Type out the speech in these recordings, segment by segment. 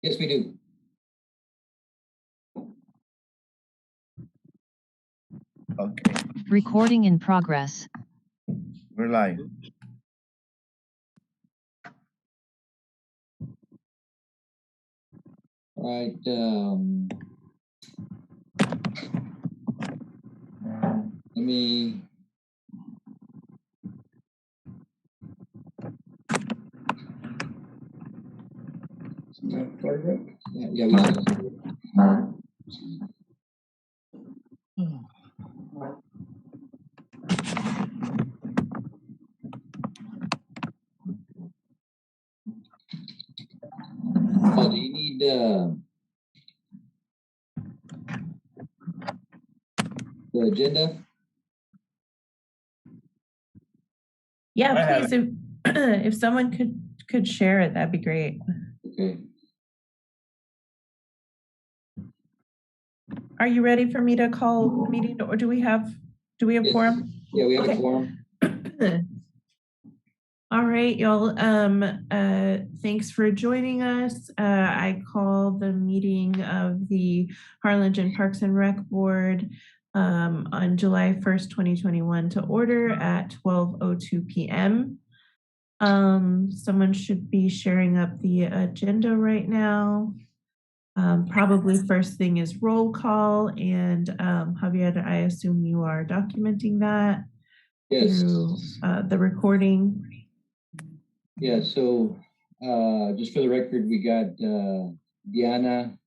Yes, we do. Okay, Recording in progress. we're live. All right. Let me. Yeah, we got it. Oh, do you need the agenda? Yeah, I have please, if someone could share it, that'd be great. Okay. Are you ready for me to call the meeting, or do we have Yes. quorum? Yeah, we have Okay. a quorum. All right, y'all. Thanks for joining us. I call the meeting of the Harlingen Parks and Rec Board on July 1st, 2021 to order at 12:02 p.m. Someone should be sharing up the agenda right now. Probably first thing is roll call, and Javier, I assume you are documenting that Yes. through the recording. Yeah, so just for the record, we got Diana,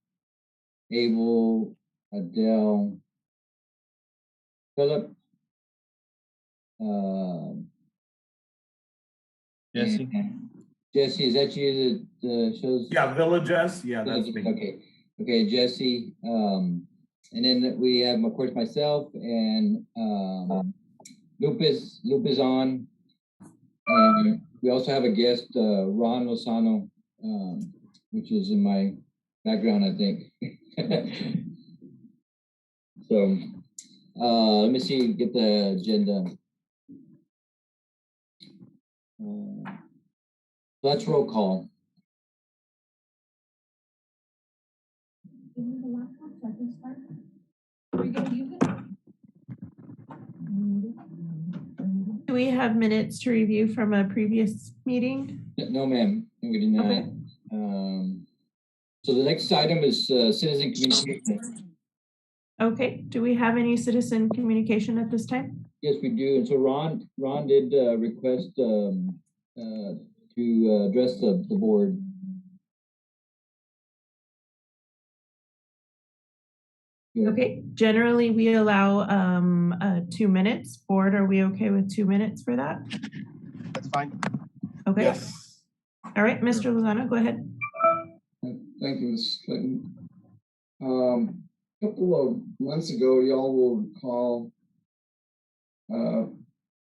Abel, Adele, Philip, Jesse. and Jesse. Is that you that shows? Yeah, Villages. Yeah, that's me. Okay. Okay, Jesse. And then we have, of course, myself and Lupus on. And we also have a guest, Ron Lozano, which is in my background, I think. So let me see, get the agenda. Let's roll call. Do we have minutes to review from a previous meeting? No, ma'am, we do not. Okay. So the next item is citizen communication. Okay, do we have any citizen communication at this time? Yes, we do. And so Ron did request to address the board. Yeah. Okay, generally we allow 2 minutes. Board, are we okay with 2 minutes for that? That's fine. Okay. Yes. All right, Mr. Lozano, go ahead. Thank you, Ms. Clinton. A couple of months ago, y'all will recall,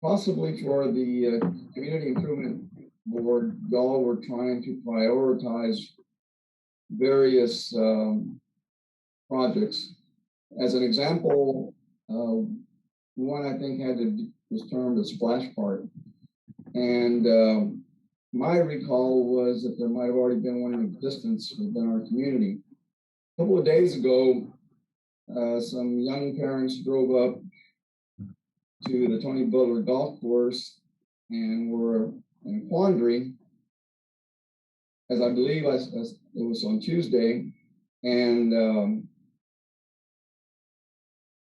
possibly for the Community Improvement Board, y'all were trying to prioritize various projects. As an example, one I think was termed a splash park. And my recall was that there might have already been one in existence within our community. A couple of days ago, some young parents drove up to the Tony Butler Golf Course and were in a quandary, as I believe it was on Tuesday, and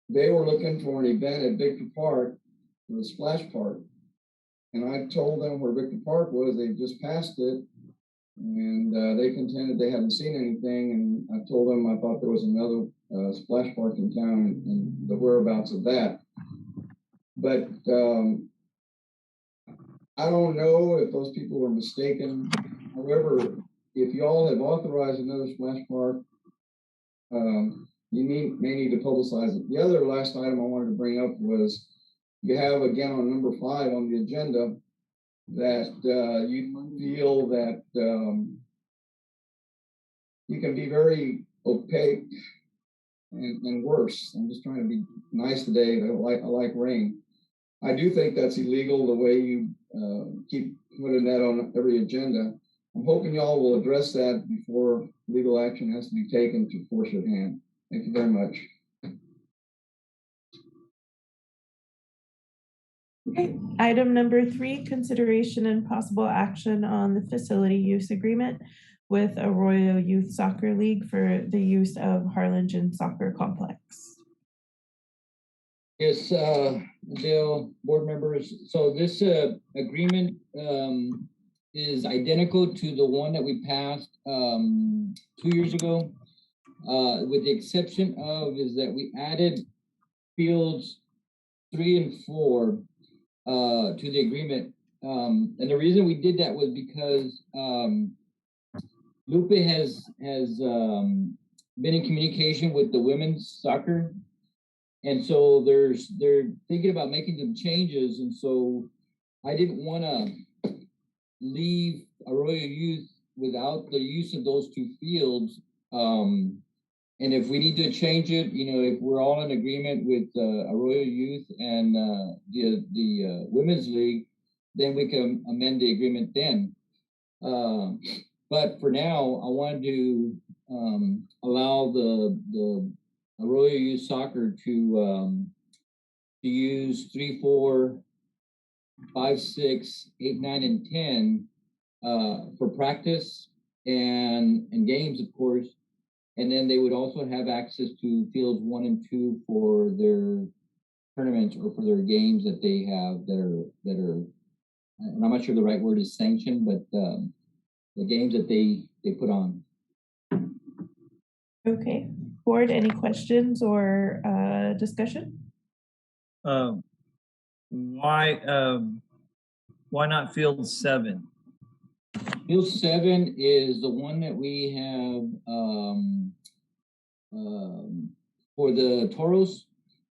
they were looking for an event at Victor Park for the splash park. And I told them where Victor Park was. They just passed it, and they contended they hadn't seen anything. And I told them I thought there was another splash park in town and the whereabouts of that. But I don't know if those people were mistaken. However, if y'all have authorized another splash park, you may need to publicize it. The other last item I wanted to bring up was you have, again, on number 5 on the agenda, that you feel that you can be very opaque and worse. I'm just trying to be nice today. I like rain. I do think that's illegal, the way you keep putting that on every agenda. I'm hoping y'all will address that before legal action has to be taken to force your hand. Thank you very much. Okay, item number 3, consideration and possible action on the facility use agreement with Arroyo Youth Soccer League for the use of Harlingen Soccer Complex. Yes, Bill, board members. So this agreement is identical to the one that we passed 2 years ago, with the exception of is that we added fields 3 and 4 to the agreement. And the reason we did that was because Lupe has been in communication with the women's soccer. And so they're thinking about making some changes. And so I didn't want to leave Arroyo Youth without the use of those 2 fields. And if we need to change it, if we're all in agreement with Arroyo Youth and the Women's League, then we can amend the agreement then. But for now, I wanted to allow the Arroyo Youth Soccer to use 3, 4, 5, 6, 8, 9, and 10 for practice and games, of course. And then they would also have access to fields 1 and 2 for their tournaments or for their games that they have that are, and I'm not sure the right word is sanctioned, but the games that they put on. Okay, board, any questions or discussion? Why not field 7? Field 7 is the one that we have for the Toros.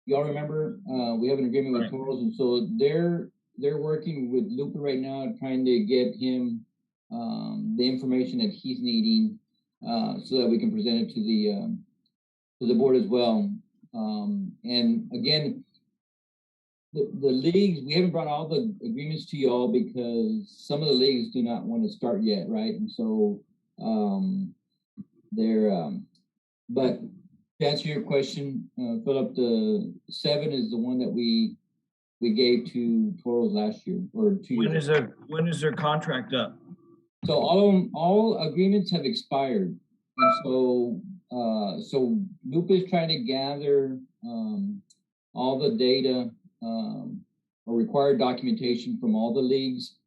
Y'all remember we have an agreement with Toros, and so they're working with Lupe right now, trying to get him the information that he's needing so that we can present it to the board as well. And again, the leagues, we haven't brought all the agreements to y'all because some of the leagues do not want to start yet, right? And so but to answer your question, Philip, the 7 is the one that we gave to Toros last year or 2 years ago. When is their contract up? So all agreements have expired, and so Lupe is trying to gather all the data or required documentation from all the leagues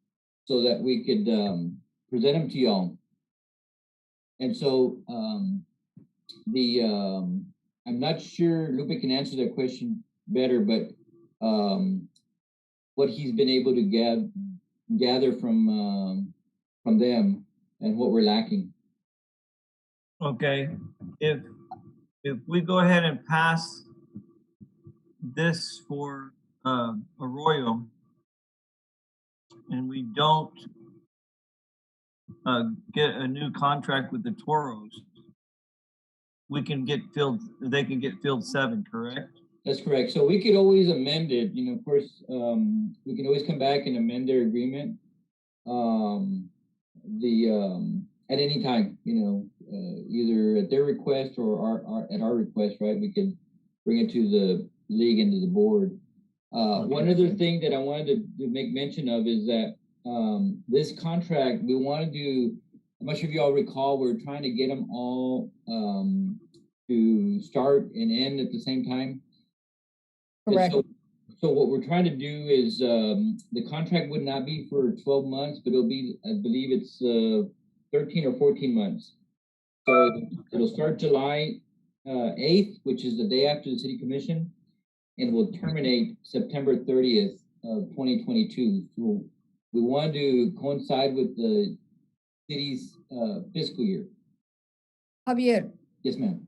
so that we could present them to y'all. And so I'm not sure Lupe can answer that question better, but what he's been able to gather from them and what we're lacking. Okay, if we go ahead and pass this for Arroyo, and we don't get a new contract with the Toros, they can get field 7, correct? That's correct. So we could always amend it. Of course, we can always come back and amend their agreement. At any time, either at their request or at our request, right? We could bring it to the league and to the board. One other thing that I wanted to make mention of is that this contract, we want to do, I'm not sure if you all recall, we're trying to get them all to start and end at the same time. Correct. So what we're trying to do is the contract would not be for 12 months, but it'll be, I believe it's 13 or 14 months. So it'll start July 8th, which is the day after the city commission, and will terminate September 30th of 2022. So we want to coincide with the city's fiscal year. Javier, Yes, ma'am.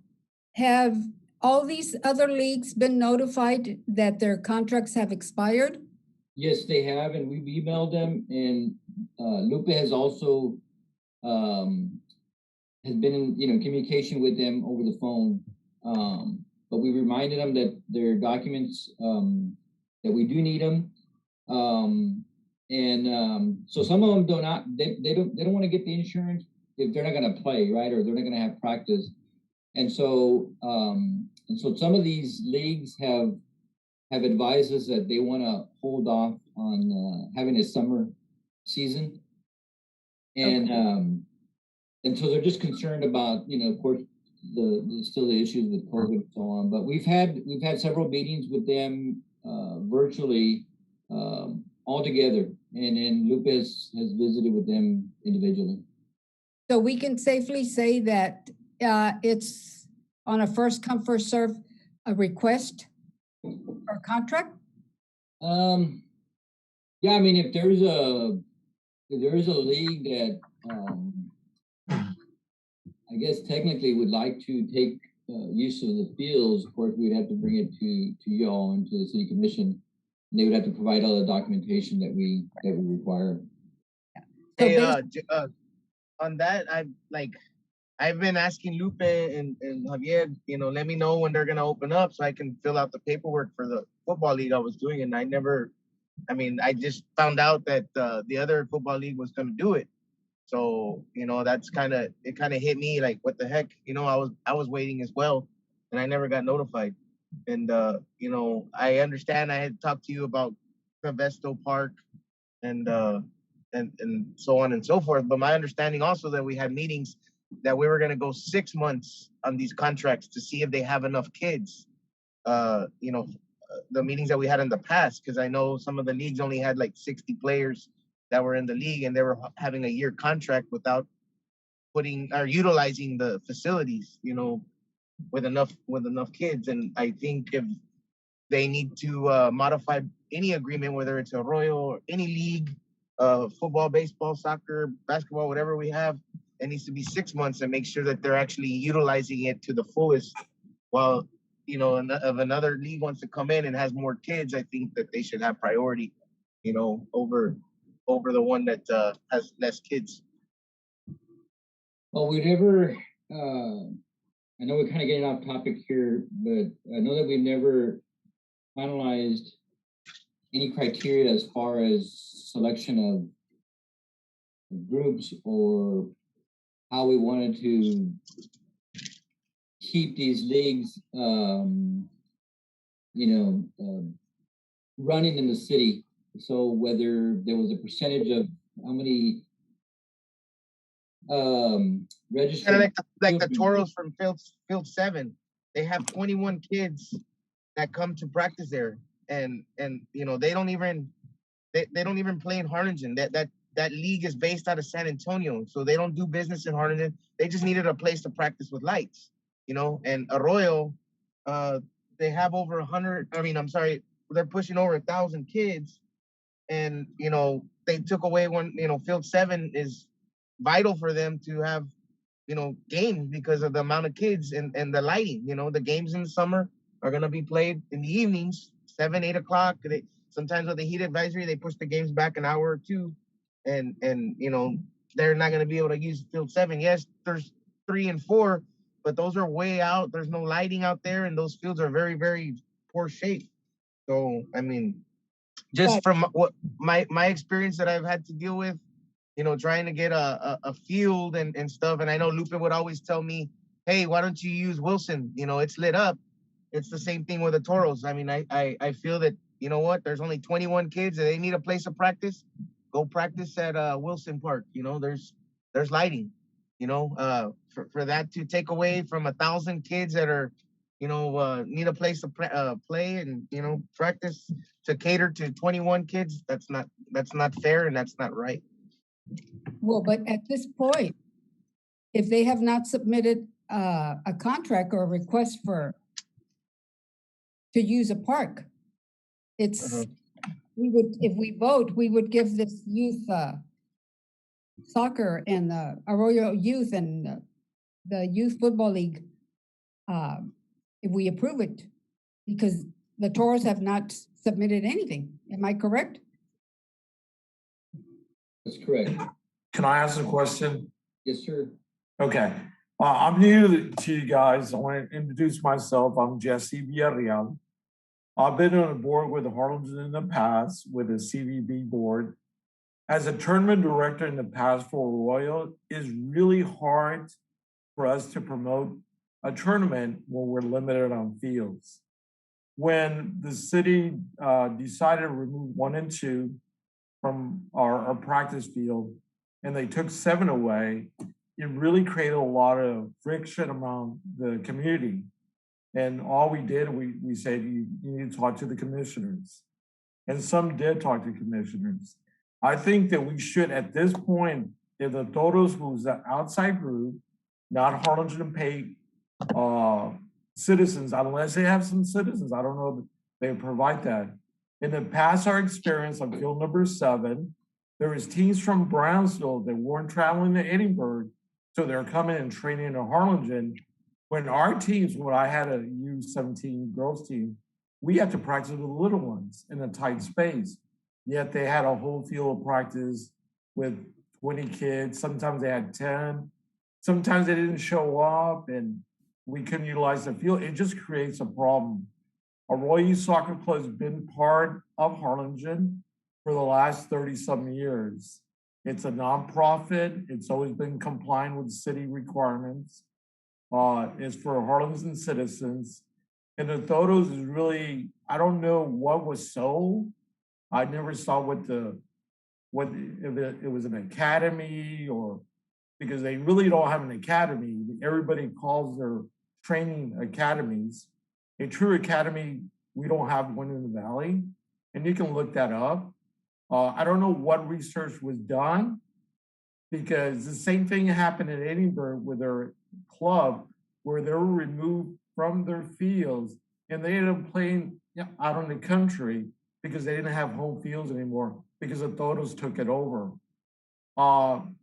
have all these other leagues been notified that their contracts have expired? Yes, they have, and we've emailed them, and Lupe has also has been in communication with them over the phone. But we reminded them that their documents that we do need them. And so some of them they don't want to get the insurance if they're not going to play, right? Or they're not going to have practice. And so some of these leagues have advised us that they want to hold off on having a summer season. And so they're just concerned about, of course, still the issues with COVID and so on. But we've had several meetings with them virtually all together, and then Lupez has visited with them individually. So we can safely say that it's on a first come, first serve a request for a contract? Yeah, I mean, if there's a league that I guess technically would like to take use of the fields, of course, we'd have to bring it to y'all and to the city commission. And they would have to provide all the documentation that we require. Hey, on that, I've been asking Lupe and Javier, let me know when they're gonna open up so I can fill out the paperwork for the football league I was doing, and I just found out that the other football league was gonna do it. So, that's it kind of hit me like, what the heck? I was waiting as well, and I never got notified. And, I understand I had talked to you about Vesto Park and so on and so forth. But my understanding also that we had meetings that we were going to go 6 months on these contracts to see if they have enough kids. The meetings that we had in the past, because I know some of the leagues only had like 60 players that were in the league, and they were having a year contract without utilizing the facilities, with enough kids. And I think if they need to modify any agreement, whether it's Arroyo or any league, football, baseball, soccer, basketball, whatever we have, it needs to be 6 months and make sure that they're actually utilizing it to the fullest. While if another league wants to come in and has more kids, I think that they should have priority, over the one that has less kids. Well, we never, I know we're kind of getting off topic here, but I know that we've never finalized any criteria as far as selection of groups or how we wanted to keep these leagues, running in the city. So whether there was a percentage of how many registered, kind of like the Toros from field 7, they have 21 kids that come to practice there, and they don't even play in Harlingen. That league is based out of San Antonio, so they don't do business in Harlingen. They just needed a place to practice with lights, and Arroyo, they have over 100. They're pushing over 1,000 kids, and they took away one. Field 7 is vital for them to have games because of the amount of kids and the lighting. The games in the summer are going to be played in the evenings, 7, 8 o'clock. Sometimes with the heat advisory, they push the games back an hour or two, and they're not going to be able to use field 7. Yes, there's 3 and 4, but those are way out. There's no lighting out there, and those fields are very, very poor shape. So just from what my experience that I've had to deal with, trying to get a field and stuff. And I know Lupe would always tell me, hey, why don't you use Wilson? It's lit up. It's the same thing with the Toros. I feel that, there's only 21 kids and they need a place to practice. Go practice at Wilson Park. There's lighting, for that to take away from 1,000 kids that are, need a place to play and, practice, to cater to 21 kids. That's not fair, and that's not right. Well, but at this point, if they have not submitted a contract or a request to use a park, it's if we vote, we would give this youth soccer and the Arroyo Youth and the Youth Football League, if we approve it, because the Toros have not submitted anything. Am I correct? That's correct. Can I ask a question? Yes, sir. Okay. I'm new to you guys. I want to introduce myself. I'm Jesse Villarreal. I've been on a board with Harlingen in the past with a CVB board. as a tournament director in the past for Royal, it's really hard for us to promote a tournament when we're limited on fields. When the city decided to remove 1 and 2 from our practice field, and they took 7 away, it really created a lot of friction among the community. And all we did, we said, you need to talk to the commissioners. And some did talk to commissioners. I think that we should, at this point, if the Toros, who's an outside group, not Harlingen paid citizens, unless they have some citizens, I don't know if they provide that. In the past, our experience on field number 7, there was teams from Brownsville that weren't traveling to Edinburgh, so they're coming and training in Harlingen. When our teams, when I had a U17 girls team, we had to practice with the little ones in a tight space. Yet they had a whole field of practice with 20 kids. Sometimes they had 10. Sometimes they didn't show up and we couldn't utilize the field. It just creates a problem. Our Royal Youth Soccer Club has been part of Harlingen for the last 30-some years. It's a nonprofit. It's always been complying with city requirements. It's for Harlingen citizens. And the Toros is really, I don't know what was sold. I never saw if it was an academy or, because they really don't have an academy. Everybody calls their training academies. A true academy, we don't have one in the Valley, and you can look that up. I don't know what research was done, because the same thing happened in Edinburgh with their club, where they were removed from their fields and they ended up playing out in the country because they didn't have home fields anymore because the Toros took it over.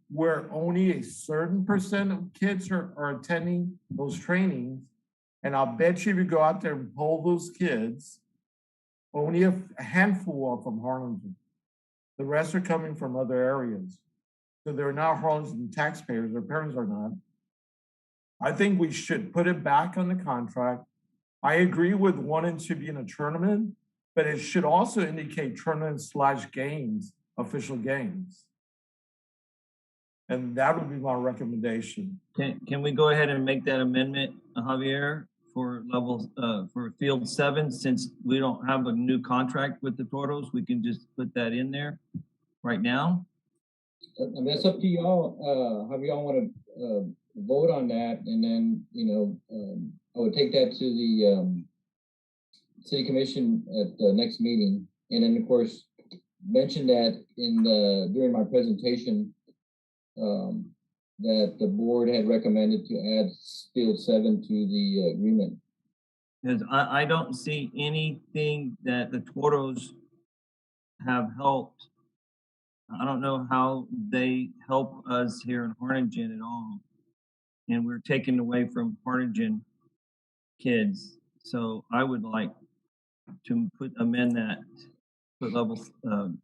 Where only a certain percent of kids are attending those trainings, and I'll bet you if you go out there and poll those kids, only a handful are from Harlingen. The rest are coming from other areas. So they're not Harlingen taxpayers, their parents are not. I think we should put it back on the contract. I agree with 1 and 2 being a tournament, but it should also indicate tournament/games, official games. And that would be my recommendation. Can we go ahead and make that amendment, Javier, for for field 7, since we don't have a new contract with the Toros? We can just put that in there right now. I mean, that's up to y'all. How y'all want to vote on that, and then I would take that to the city commission at the next meeting, and then of course mention that during my presentation that the board had recommended to add field 7 to the agreement. Because I don't see anything that the Toros have helped. I don't know how they help us here in Harlingen at all. And we're taken away from Harlingen kids. So I would like to amend that, put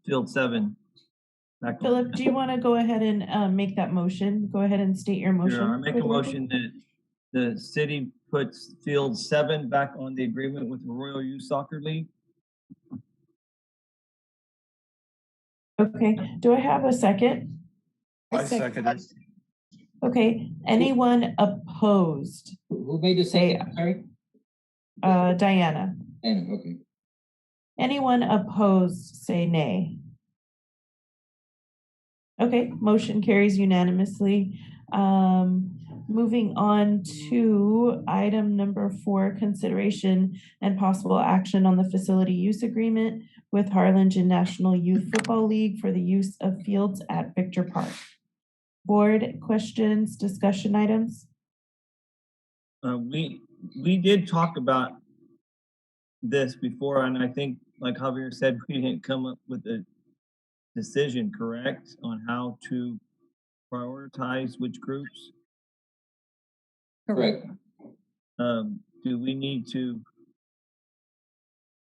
field 7 back on. Philip, do you want to go ahead and make that motion? Go ahead and state your motion. Sure, I make a motion that the city puts field 7 back on the agreement with the Royal Youth Soccer League. Okay, do I have a second? I second it. Okay, anyone opposed? Who made the second? Sorry? Diana. Anna, okay. Anyone opposed, say nay. Okay, motion carries unanimously. Moving on to item number 4, consideration and possible action on the facility use agreement with Harlingen National Youth Football League for the use of fields at Victor Park. Board questions, discussion items? We did talk about this before, and I think, like Javier said, we didn't come up with a decision, correct, on how to prioritize which groups? Correct. Do we need to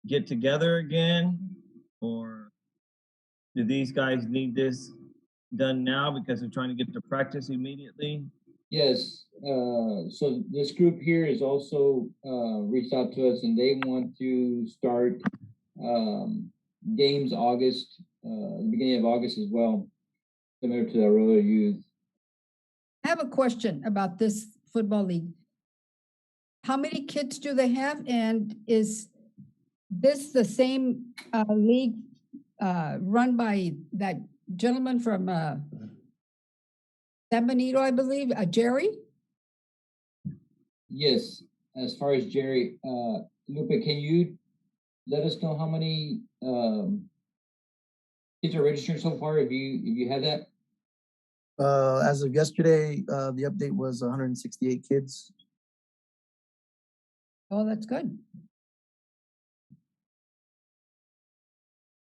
get together again, or do these guys need this done now because they're trying to get to practice immediately? Yes. So this group here is also reached out to us, and they want to start games August the beginning of August as well, similar to the Arroyo Youth. I have a question about this football league. How many kids do they have? And is this the same league run by that gentleman from San Benito, I believe, Jerry? Yes, as far as Jerry, Lupe, can you let us know how many kids are registered so far? If you have that? As of yesterday, the update was 168 kids. Oh, that's good.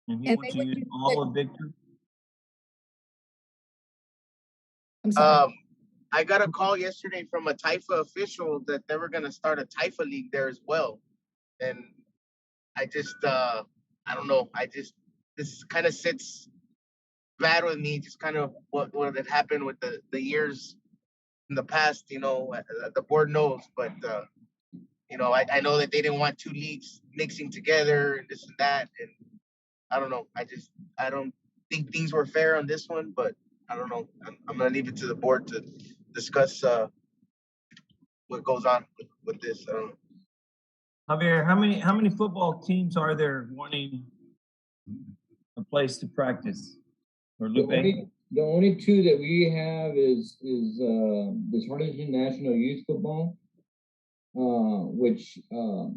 And he And wants they to would use use all it- of Victor? I'm sorry. I got a call yesterday from a Taifa official that they were gonna start a Taifa league there as well. And I just I don't know. This kind of sits bad with me, just kind of what had happened with the years in the past, the board knows, but I know that they didn't want two leagues mixing together and this and that. And I don't know. I don't think things were fair on this one, but I don't know. I'm gonna leave it to the board to discuss what goes on with this. Javier, how many football teams are there wanting a place to practice? Or Lupe? The only two that we have is this Harlingen National Youth Football, which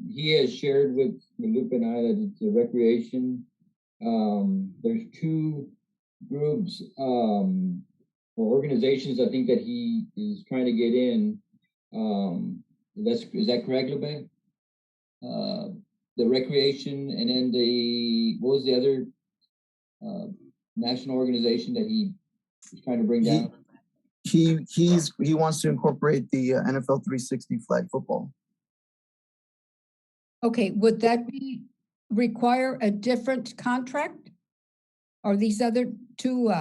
he has shared with Lupe and I that it's a recreation. There's two groups or organizations I think that he is trying to get in. Is that correct, Lupe? The recreation, and then what was the other national organization that he was trying to bring down? He wants to incorporate the NFL 360 flag football. Okay, would that require a different contract? Or these other two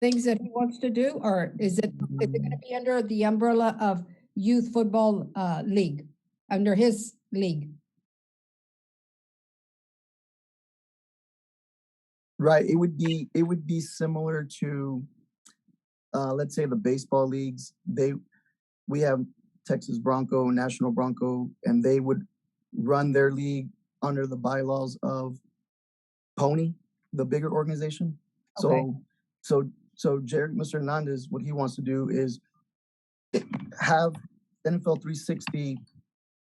things that he wants to do? Or is it going to be under the umbrella of Youth Football League, under his league? Right. It would be similar to let's say the baseball leagues. We have Texas Bronco, National Bronco, and they would run their league under the bylaws of Pony, the bigger organization. Okay. So Mr. Hernandez, what he wants to do is have NFL 360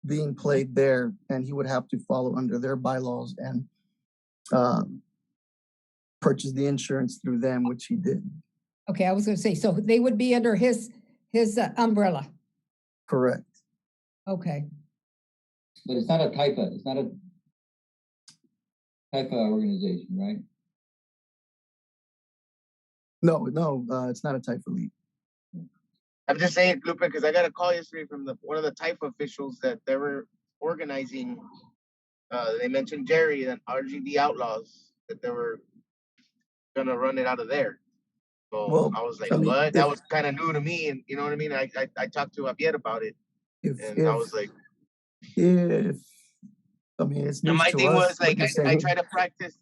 being played there, and he would have to follow under their bylaws and purchase the insurance through them, which he did. Okay, I was going to say, so they would be under his umbrella. Correct. Okay. But it's not a Taifa. It's not a Taifa organization, right? No, it's not a type of league. I'm just saying, Lupe, because I got a call yesterday from one of the Taifa officials that they were organizing. They mentioned Jerry and RGB Outlaws, that they were gonna run it out of there. So Well, I was like, I mean, what? That was kind of new to me, and you know what I mean? I talked to Javier about it, and I was like, if I mean, it's and news my to thing us, was like, you're I saying. try to practice,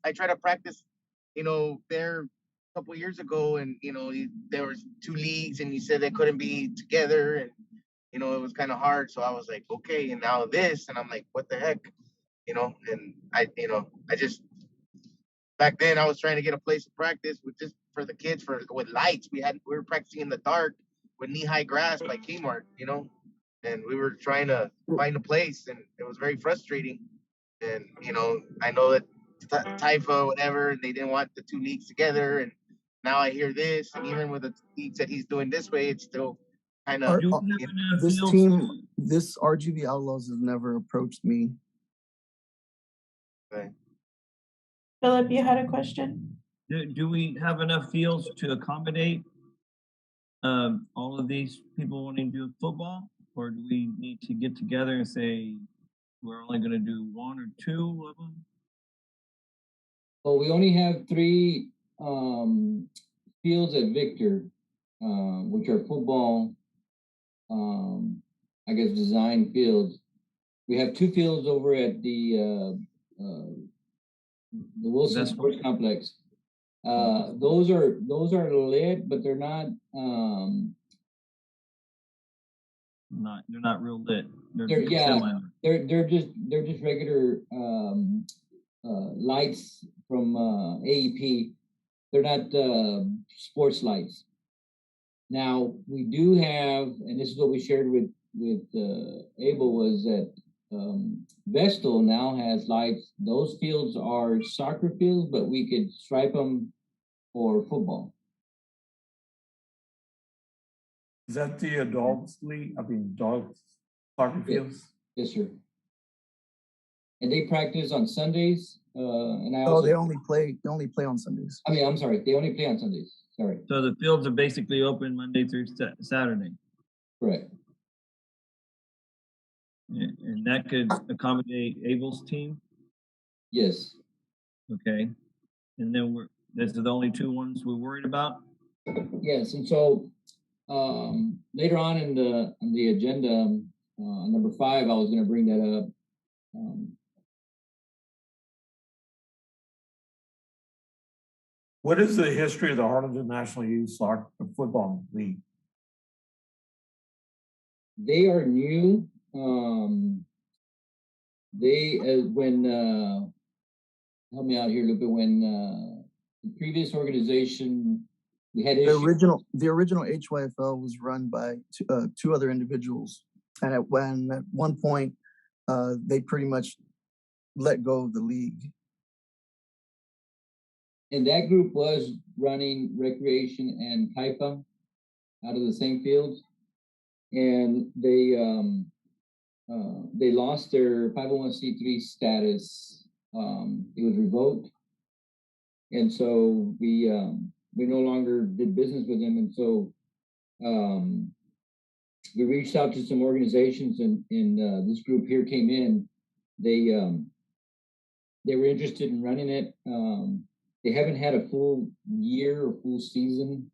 there a couple years ago, and there was two leagues, and you said they couldn't be together, and it was kind of hard. So I was like, okay, and now this, and I'm like, what the heck, and I just back then I was trying to get a place to practice with just for the kids with lights. We were practicing in the dark with knee-high grass by Kmart, and we were trying to find a place, and it was very frustrating. And I know that Taifa, whatever, and they didn't want the two leagues together, and now I hear this, and even with the leagues that he's doing this way, it's still kind of This team, this RGB Outlaws has never approached me. Okay. Philip, you had a question? Do we have enough fields to accommodate all of these people wanting to do football? Or do we need to get together and say, we're only going to do one or two of them? Well, we only have 3 fields at Victor, which are football, I guess, design fields. We have 2 fields over at the the Wilson That's- Sports Complex. Those are lit, but they're not. They're not real lit. They're yeah. semi. They're just regular lights from AEP. They're not sports lights. Now we do have, and this is what we shared with Abel, was that Vestal now has lights. Those fields are soccer fields, but we could stripe them for football. Is that the adults league? I mean, dogs soccer fields? Yes, sir. And they practice on Sundays. And I Oh, also, they only play on Sundays. I mean, I'm sorry, they only play on Sundays. Sorry. So the fields are basically open Monday through Saturday. Correct. And that could accommodate Abel's team. Yes. Okay. And then these are the only two ones we're worried about. Yes, and so later on in the agenda, number 5, I was going to bring that up. What is the history of the Harlingen National Youth Soccer Football League? They are new. They when help me out here, Lupe. When the previous organization, we had the original HYFL was run by two other individuals, and at one point they pretty much let go of the league. And that group was running recreation and Taifa out of the same fields, and they lost their 501c3 status. It was revoked, and so we no longer did business with them. And so we reached out to some organizations, and this group here came in. They were interested in running it. They haven't had a full year or full season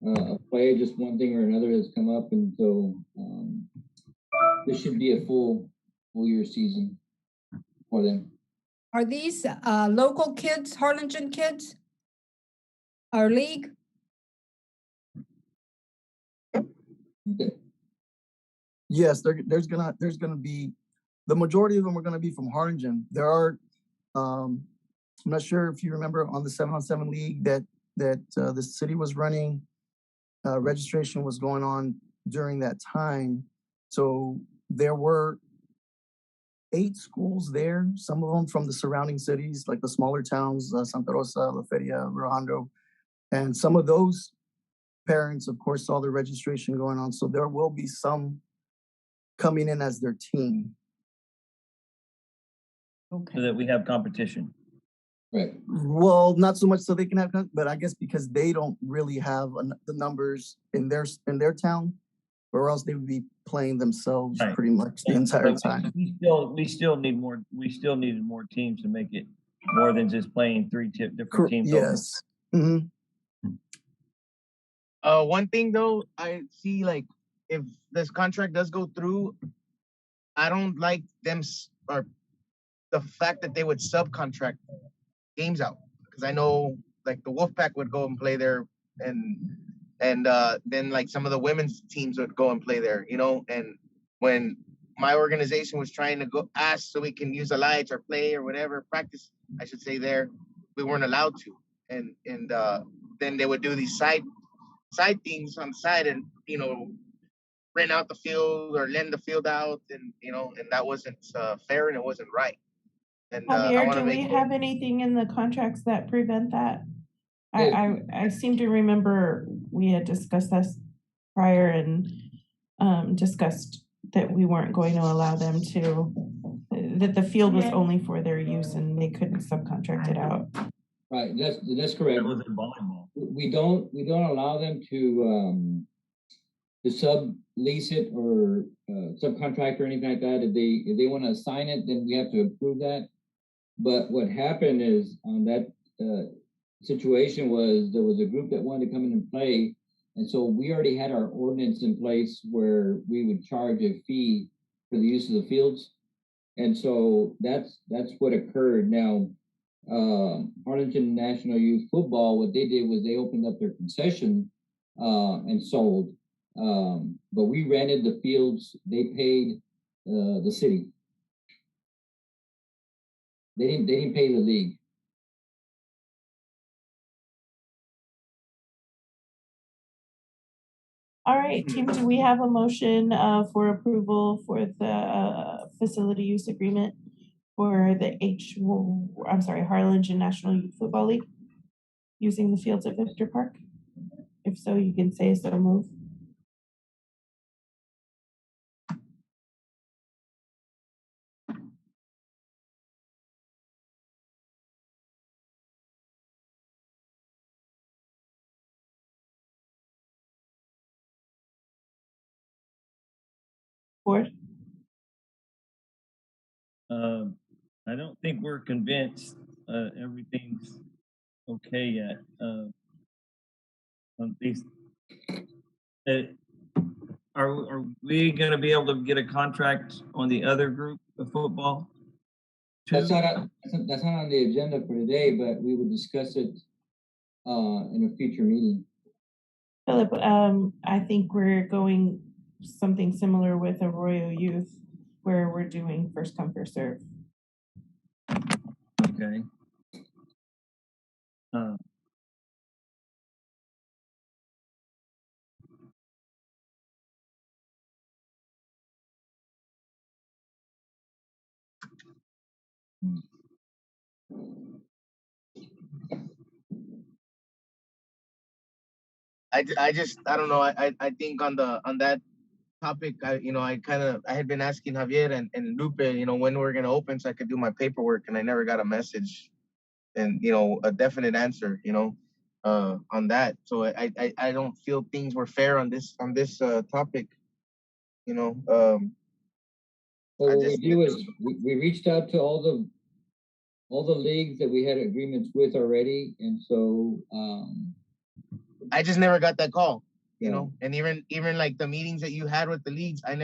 of play. Just one thing or another has come up, and so this should be a full year season for them. Are these local kids, Harlingen kids? Our league? Yes, there's gonna be, the majority of them are gonna be from Harlingen. There are, I'm not sure if you remember on the 7-on-7 league that the city was running, registration was going on during that time. So there were 8 schools there, some of them from the surrounding cities, like the smaller towns, Santa Rosa, La Feria, Rojando. And some of those parents, of course, saw the registration going on. So there will be some coming in as their team. So that we have competition. Right. Well, not so much so they can have, but I guess because they don't really have the numbers in their town, or else they would be playing themselves Right. pretty much the entire time. We still need more. We still needed more teams to make it more than just playing 3 different teams. Yes. Mm-hmm. One thing though, I see, like, if this contract does go through, I don't like them or the fact that they would subcontract games out, because I know like the Wolfpack would go and play there, and then like some of the women's teams would go and play there, you know. And when my organization was trying to go ask so we can use the lights or play or whatever, practice, I should say, there, we weren't allowed to. And then they would do these side things on the side, and you know, rent out the field or lend the field out, and you know, and that wasn't fair and it wasn't right. And I Javier, want do to we make have anything in the contracts that prevent that? Yeah. I seem to remember we had discussed this prior and discussed that we weren't going to allow them to, that the field was only for their use and they couldn't subcontract it out. Right. That's correct. That was in volleyball. We don't allow them to sublease it or subcontract or anything like that. If they want to assign it, then we have to approve that. But what happened is on that situation was there was a group that wanted to come in and play, and so we already had our ordinance in place where we would charge a fee for the use of the fields, and so that's what occurred. Now, Arlington National Youth Football, what they did was they opened up their concession and sold. But we rented the fields. They paid the city. They didn't pay the league. All right, team, do we have a motion for approval for the facility use agreement for the Harlingen National Youth Football League using the fields at Victor Park? If so, you can say so move. Board? I don't think we're convinced everything's okay yet. At least, are we going to be able to get a contract on the other group of football? That's not on the agenda for today, but we will discuss it in a future meeting. Philip, I think we're going something similar with Arroyo Youth, where we're doing first come, first serve. Okay. I don't know. I think on that topic, I had been asking Javier and Lupe, when we're gonna open so I could do my paperwork, and I never got a message and a definite answer, on that. So I don't feel things were fair on this topic, Well, what we do is we reached out to all the leagues that we had agreements with already, and so I just never got that call, Yeah. and even like the meetings that you had with the leagues, I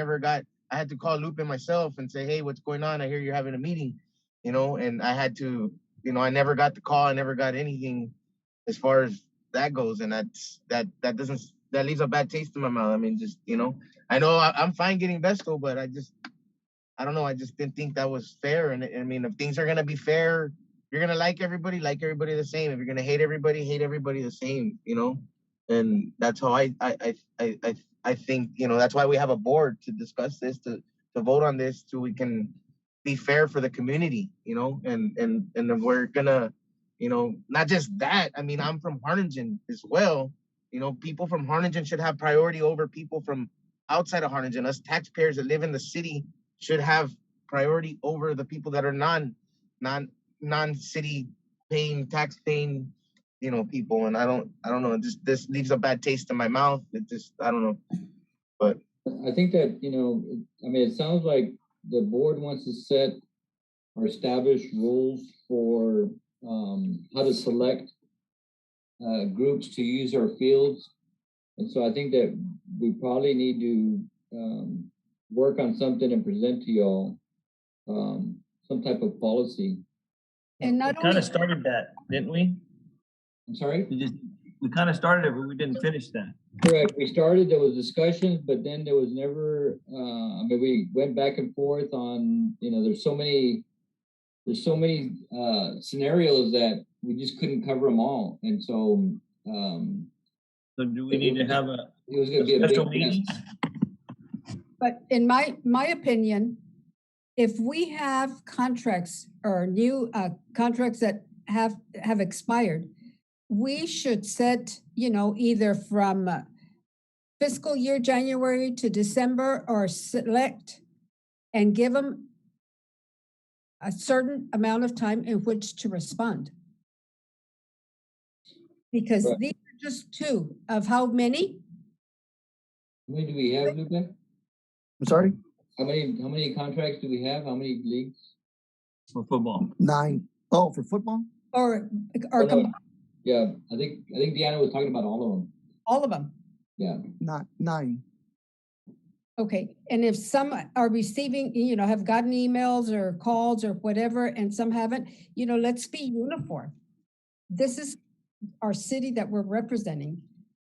had to call Lupe myself and say, hey, what's going on? I hear you're having a meeting, and I had to, I never got the call. I never got anything as far as that goes. And that leaves a bad taste in my mouth. I mean, just, I know I'm fine getting Vesco, but I don't know. I just didn't think that was fair. And I mean, if things are going to be fair, you're going to like everybody the same. If you're going to hate everybody the same, and that's how I think, that's why we have a board to discuss this, to vote on this, so we can be fair for the community, and if we're gonna, not just that. I mean, I'm from Harlingen as well. People from Harlingen should have priority over people from outside of Harlingen. Us taxpayers that live in the city should have priority over the people that are non-city paying, tax paying, people. And I don't know. This leaves a bad taste in my mouth. I don't know. But I think that, I mean, it sounds like the board wants to set or establish rules for how to select groups to use our fields. And so I think that we probably need to work on something and present to y'all some type of policy. And not We kind of started that, didn't we? I'm sorry? We kind of started it, but we didn't finish that. Correct. We started, there was discussions, but then there was never, I mean, we went back and forth on, there's so many scenarios that we just couldn't cover them all. And so, So do we need to have it was going to be a special big meeting? But in my opinion, if we have contracts or new contracts that have expired, we should set, either from fiscal year January to December, or select and give them a certain amount of time in which to respond. Because Right. these are just two of how many? How many do we have, Lupe? I'm sorry? How many contracts do we have? How many leagues? For football. 9. Oh, for football? Or Oh, no. Yeah, I think Deanna was talking about all of them. all of them? Yeah. Not 9. Okay, and if some are receiving, have gotten emails or calls or whatever, and some haven't, let's be uniform. This is our city that we're representing.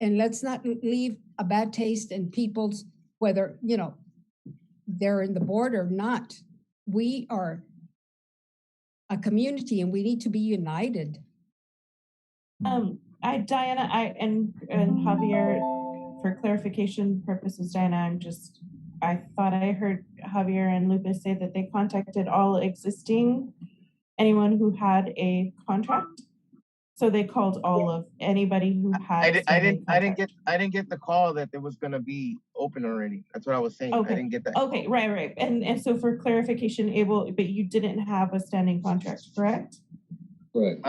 And let's not leave a bad taste in people's, whether, they're in the board or not. We are a community and we need to be united. Diana, and Javier, for clarification purposes, Diana, I thought I heard Javier and Lucas say that they contacted all anyone who had a contract. So they called all of anybody who had. I didn't get the call that it was gonna be open already. That's what I was saying. Okay. I didn't get that. Okay, right. And so for clarification, but you didn't have a standing contract, correct? Correct.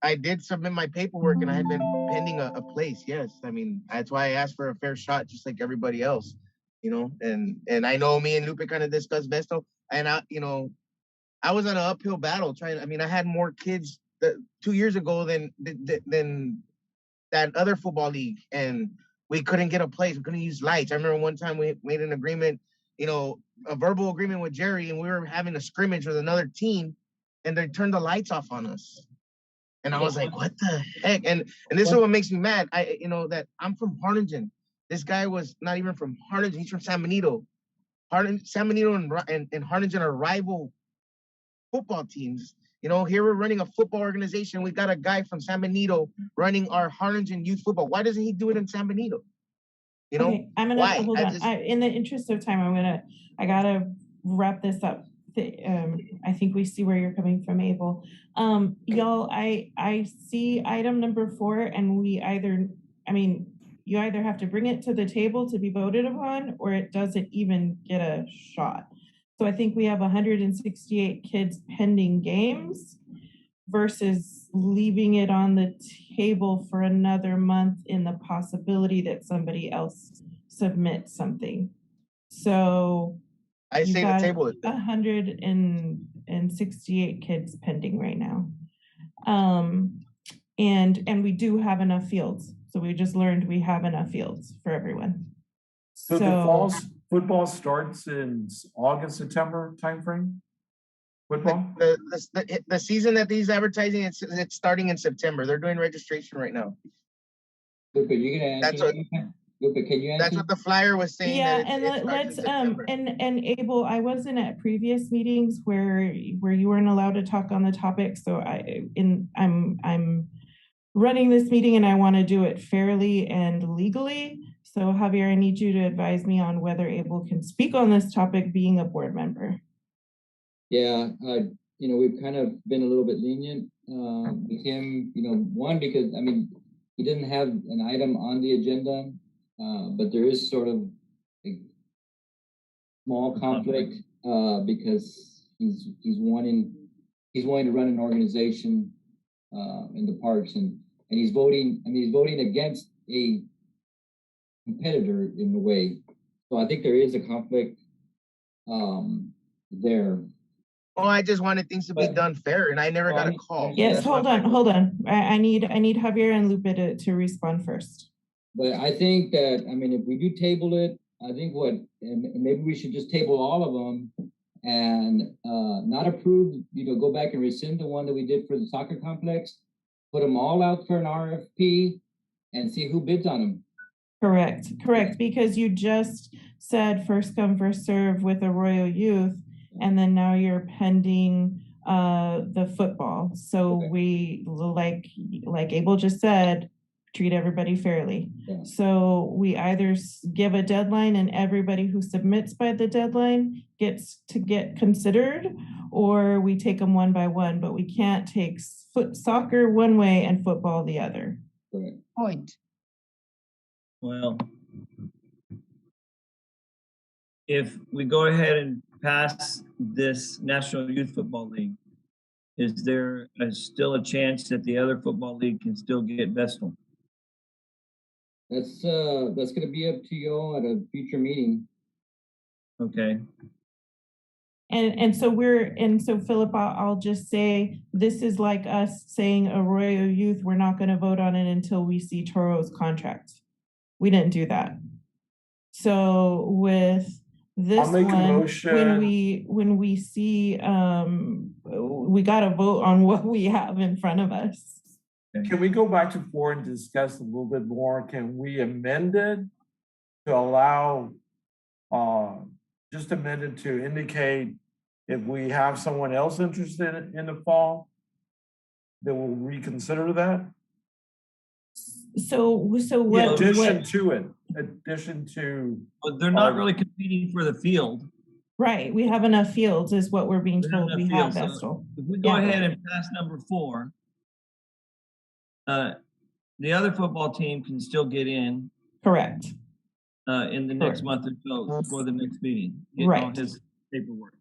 I did submit my paperwork and I had been pending a place. Yes. I mean, that's why I asked for a fair shot, just like everybody else, and I know me and Lupe kind of discussed Vesto, and I was on an uphill battle I had more kids 2 years ago than that other football league, and we couldn't get a place. We couldn't use lights. I remember one time we made an agreement, a verbal agreement with Jerry, and we were having a scrimmage with another team, and they turned the lights off on us. And I was like, what the heck? And this is what makes me mad. That I'm from Harlingen. This guy was not even from Harlingen. He's from San Benito. San Benito and Harlingen are rival football teams. Here we're running a football organization. We got a guy from San Benito running our Harlingen youth football. Why doesn't he do it in San Benito? Okay, I'm gonna why? hold on. In the interest of time, I gotta wrap this up. I think we see where you're coming from, Abel. Y'all, I see item number 4, and you either have to bring it to the table to be voted upon, or it doesn't even get a shot. So I think we have 168 kids pending games versus leaving it on the table for another month in the possibility that somebody else submits something. So I say the table is 168 kids pending right now. And we do have enough fields. So we just learned we have enough fields for everyone. So the football starts in August, September timeframe? Football? The season that he's advertising, it's starting in September. They're doing registration right now. Lupe, you gonna answer Lupe, can you answer? That's what the flyer was saying. Yeah, and let's and Abel, I wasn't at previous meetings where you weren't allowed to talk on the topic. So I'm running this meeting and I want to do it fairly and legally. So Javier, I need you to advise me on whether Abel can speak on this topic being a board member. Yeah, we've kind of been a little bit lenient with him, one, because, he doesn't have an item on the agenda, but there is sort of a small conflict because he's wanting to run an organization in the parks, and he's voting against a competitor in a way. So I think there is a conflict there. Oh, I just wanted things to be done fair, and I never got a call. Yes, hold on. I need Javier and Lupe to respond first. But I think that, if we do table it, I think maybe we should just table all of them and not approve, go back and rescind the one that we did for the soccer complex, put them all out for an RFP and see who bids on them. Correct, because you just said first come, first serve with Arroyo Youth, and then now you're pending the football. So okay. We, like Abel just said, treat everybody fairly. Yeah. So we either give a deadline and everybody who submits by the deadline gets to get considered, or we take them one by one, but we can't take soccer one way and football the other. Right. Point. Well, if we go ahead and pass this National Youth Football League, is there still a chance that the other football league can still get Vestal? That's going to be up to you all at a future meeting. Okay. And so Philip, I'll just say this is like us saying Arroyo Youth, we're not going to vote on it until we see Toro's contract. We didn't do that. So with this make a one, motion. when we see, we gotta vote on what we have in front of us. Can we go back to 4 and discuss a little bit more? Can we amend it to allow, just amend it to indicate if we have someone else interested in the fall, that we'll reconsider that? So In what? addition to it, addition to, But they're not really competing for the field. Right, we have enough fields is what we're being We have told we enough have, fields, Vestal. If we go Yeah. ahead and pass number 4, the other football team can still get in Correct. in the next Correct. month or so for the next meeting, get all Right. his paperwork.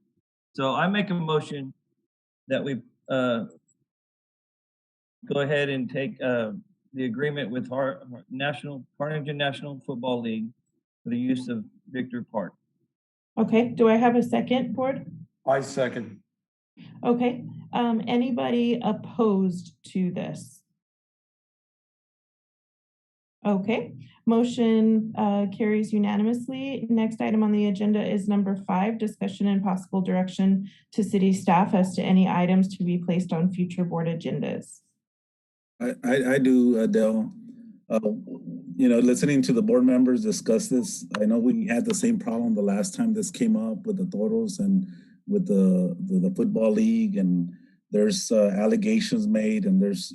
So I make a motion that we go ahead and take the agreement with Harlingen National Football League for the use of Victor Park. Okay, do I have a second, board? I second. Okay, anybody opposed to this? Okay, motion carries unanimously. Next item on the agenda is number 5, discussion and possible direction to city staff as to any items to be placed on future board agendas. I do, Adele. Listening to the board members discuss this, I know we had the same problem the last time this came up with the Toros and with the football league, and there's allegations made, and there's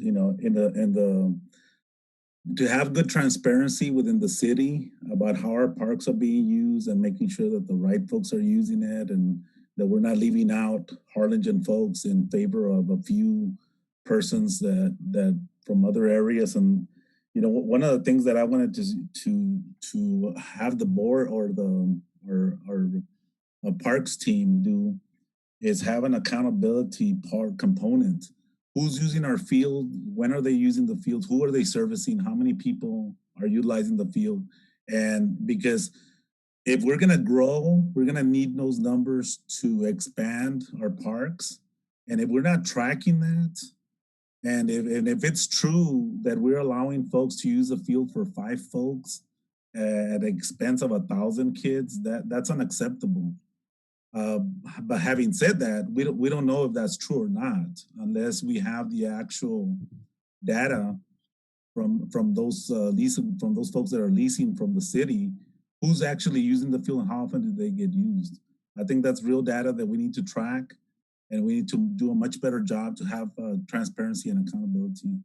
to have good transparency within the city about how our parks are being used and making sure that the right folks are using it, and that we're not leaving out Harlingen folks in favor of a few persons that from other areas. And one of the things that I wanted to have the board or our parks team do is have an accountability part component. Who's using our field? When are they using the field? Who are they servicing? How many people are utilizing the field? And because if we're gonna grow, we're gonna need those numbers to expand our parks. And if we're not tracking that, and if it's true that we're allowing folks to use the field for 5 folks at the expense of 1,000 kids, that's unacceptable. But having said that, we don't know if that's true or not unless we have the actual data from those folks that are leasing from the city, who's actually using the field and how often do they get used. I think that's real data that we need to track, and we need to do a much better job to have transparency and accountability.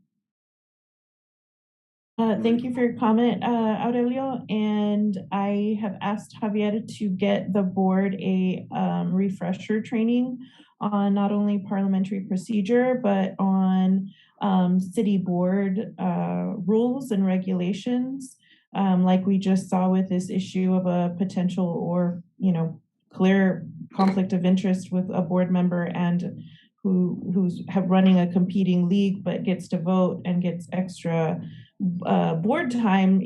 Thank you for your comment, Aurelio. And I have asked Javier to get the board a refresher training on not only parliamentary procedure, but on city board rules and regulations. Like we just saw with this issue of a potential or, clear conflict of interest with a board member and who's running a competing league, but gets to vote and gets extra board time,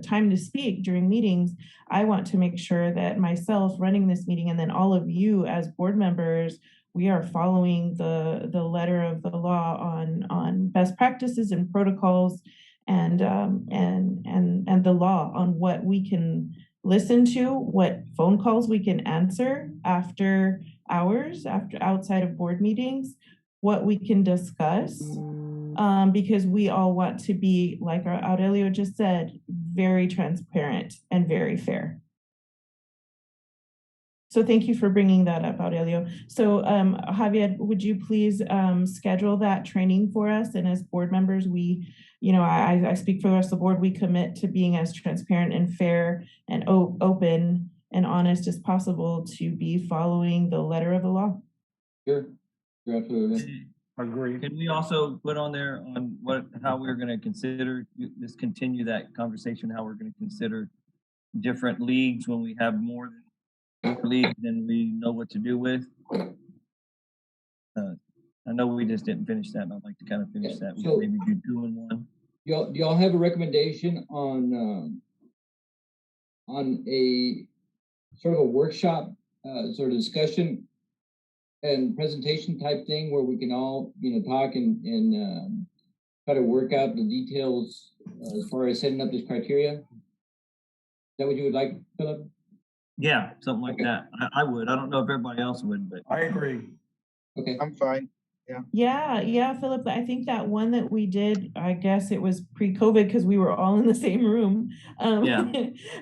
time to speak during meetings. I want to make sure that myself running this meeting and then all of you as board members, we are following the letter of the law on best practices and protocols and the law on what we can listen to, what phone calls we can answer after hours, outside of board meetings, what we can discuss. Because we all want to be, like Aurelio just said, very transparent and very fair. So thank you for bringing that up, Aurelio. So Javier, would you please schedule that training for us? And as board members, we, I speak for the rest of the board, we commit to being as transparent and fair and open and honest as possible to be following the letter of the law. Sure, absolutely. Agree. Can we also put on there on how we're going to consider, just continue that conversation, how we're going to consider different leagues when we have more leagues than we know what to do with? I know we just didn't finish that, and I'd like to kind of finish that. We So- maybe do 2 and 1. Do y'all have a recommendation on a sort of a workshop, sort of discussion and presentation type thing where we can all, talk and try to work out the details as far as setting up this criteria? that what you would like, Philip? Yeah, something like Okay. that. I would. I don't know if everybody else would, but I agree. Okay. I'm fine. Yeah, Philip, I think that one that we did, I guess it was pre-COVID because we were all in the same room. Yeah.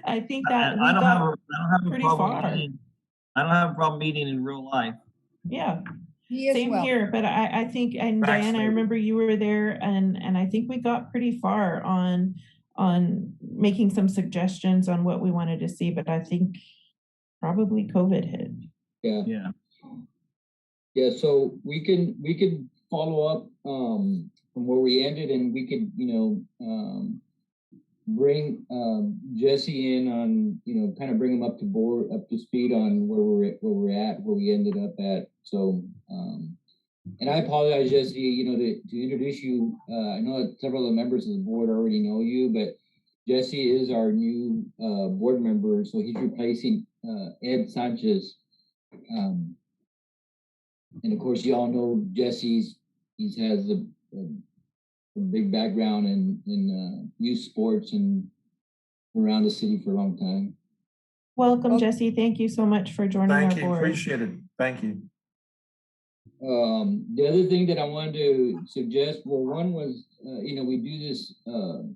I think I, that we I don't have got a, I don't have a pretty problem far. meeting. I don't have a problem meeting in real life. Yeah, Me as same well. here, but I think, and Thanks, Diane, I David. remember you were there and I think we got pretty far on making some suggestions on what we wanted to see, but I think probably COVID hit. Yeah. Yeah. Yeah, so we can follow up from where we ended, and we could, bring Jesse in on, kind of bring him up to speed on where we're at, where we ended up at. So and I apologize, Jesse, to introduce you. I know that several of the members of the board already know you, but Jesse is our new board member, so he's replacing Ed Sanchez. And of course, you all know Jesse. He has a big background in youth sports and around the city for a long time. Welcome, Jesse. Thank you so much for joining Thank our you. board. Appreciate it. Thank you. The other thing that I wanted to suggest, well, one was, we do this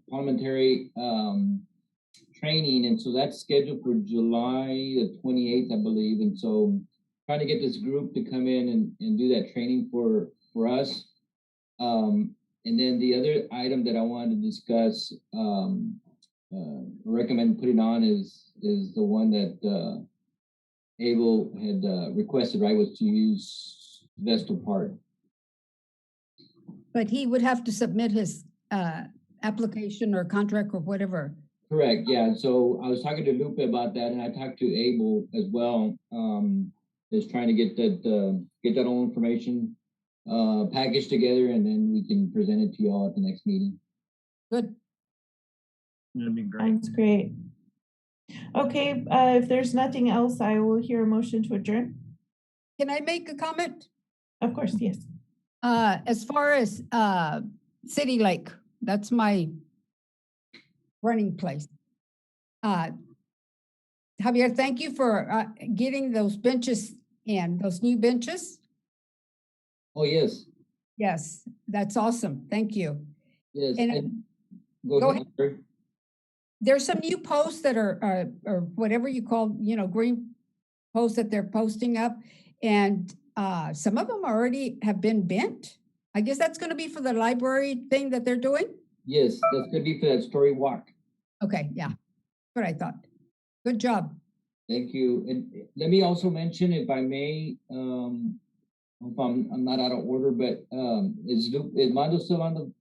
parliamentary training, and so that's scheduled for July the 28th, I believe. And so trying to get this group to come in and do that training for us. And then the other item that I wanted to discuss, recommend putting on is the one that Abel had requested, right, was to use Vestal Park. But he would have to submit his application or contract or whatever. Correct, yeah. So I was talking to Lupe about that, and I talked to Abel as well. Is trying to get that all information packaged together, and then we can present it to you all at the next meeting. Good. That'd be great. Sounds great. Okay, if there's nothing else, I will hear a motion to adjourn. Can I make a comment? Of course, yes. As far as City Lake, that's my running place. Javier, thank you for getting those benches in, those new benches. Oh, yes. Yes, that's awesome. Thank you. Yes. And Go ahead. ahead. There's some new posts that are or whatever you call, green posts that they're posting up. And some of them already have been bent. I guess that's going to be for the library thing that they're doing. Yes, that's going to be for that story walk. Okay, yeah, that's what I thought. Good job. Thank you. And let me also mention, if I may, hope I'm not out of order, but is Mando still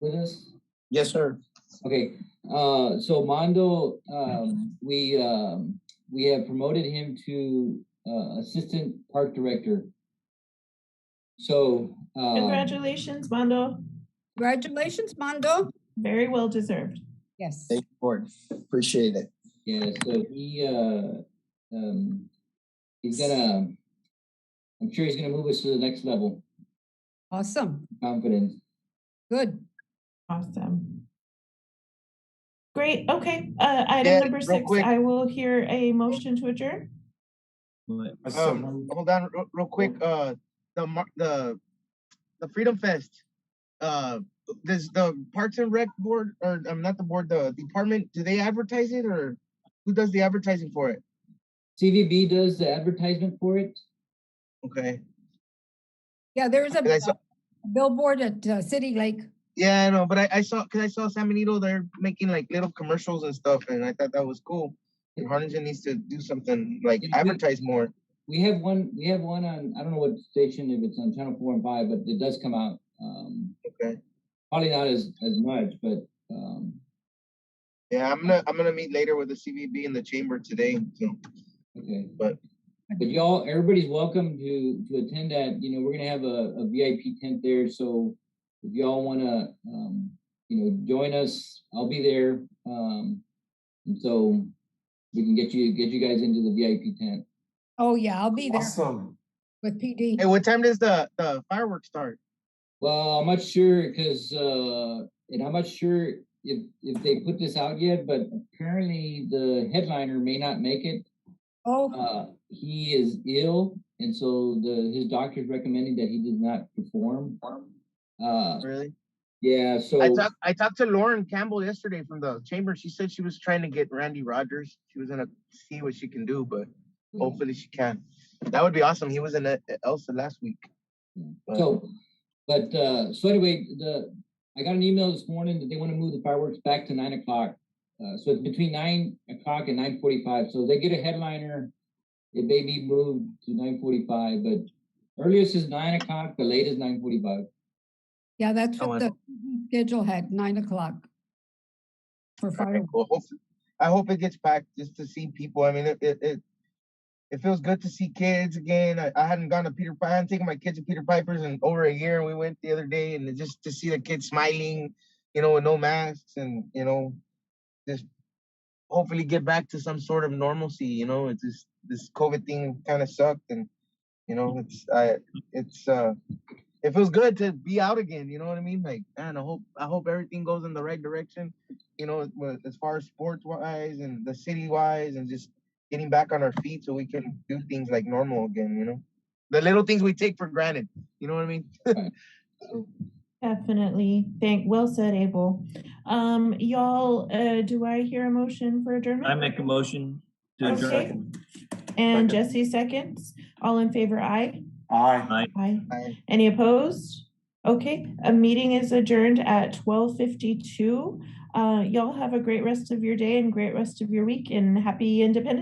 with us? Yes, sir. Okay. So Mando, we have promoted him to assistant park director. So Congratulations, Mondo. Congratulations, Mondo. Very well deserved. Yes. Thank you, Board. Appreciate it. yeah, so he's gonna. I'm sure he's gonna move us to the next level. Awesome. Confidence. Good. Awesome. Great. Okay. Item Yeah, number real 6. quick. I will hear a motion to adjourn. But Hold on, real quick. The Freedom Fest. Does the Parks and Rec board, or not the board, the department, do they advertise it, or who does the advertising for it? CVB does the advertisement for it. Okay. Yeah, there's a I saw- billboard at City Lake. Yeah, I know, but I saw San Benito, they're making like little commercials and stuff, and I thought that was cool. And Harlingen needs to do something like advertise more. We have one on, I don't know what station, if it's on channel 4 and 5, but it does come out. Okay. Probably not as much, but Yeah, I'm gonna meet later with the CVB and the chamber today. So okay. But y'all, everybody's welcome to attend that. We're gonna have a VIP tent there, so if y'all wanna join us, I'll be there. And so we can get you guys into the VIP tent. Oh yeah, I'll be there Awesome. with PD. hey, what time does the fireworks start? Well, I'm not sure because, and I'm not sure if they put this out yet, but apparently the headliner may not make it. Oh, He is ill, and so his doctor's recommending that he does not perform. Really? Yeah, so I talked to Lauren Campbell yesterday from the chamber. She said she was trying to get Randy Rogers. She was gonna see what she can do, but hopefully she can. That would be awesome. He was in Elsa last week. so anyway, I got an email this morning that they want to move the fireworks back to 9 o'clock. So it's between 9 o'clock and 9:45. So they get a headliner. It may be moved to 9:45, but earliest is 9 o'clock. The latest 9:45. yeah, that's Oh, what the schedule had, 9 o'clock. For Okay, fireworks. cool. I hope it gets back just to see people. I mean, it feels good to see kids again. I hadn't gone to I hadn't taken my kids to Peter Piper's in over a year, and we went the other day, and just to see the kids smiling, with no masks, and just hopefully get back to some sort of normalcy. It's just this COVID thing kind of sucked, and it feels good to be out again. You know what I mean? Like, man, I hope everything goes in the right direction. As far as sports wise and the city wise, and just getting back on our feet so we can do things like normal again. The little things we take for granted. You know what I mean? So, Definitely. Well said, Abel. Y'all, do I hear a motion for adjournment? I make a motion to adjourn. Okay. And Jesse seconds. All in favor, aye? Aye. Aye. Any opposed? Okay, a meeting is adjourned at 12:52. Y'all have a great rest of your day and great rest of your week, and happy Independence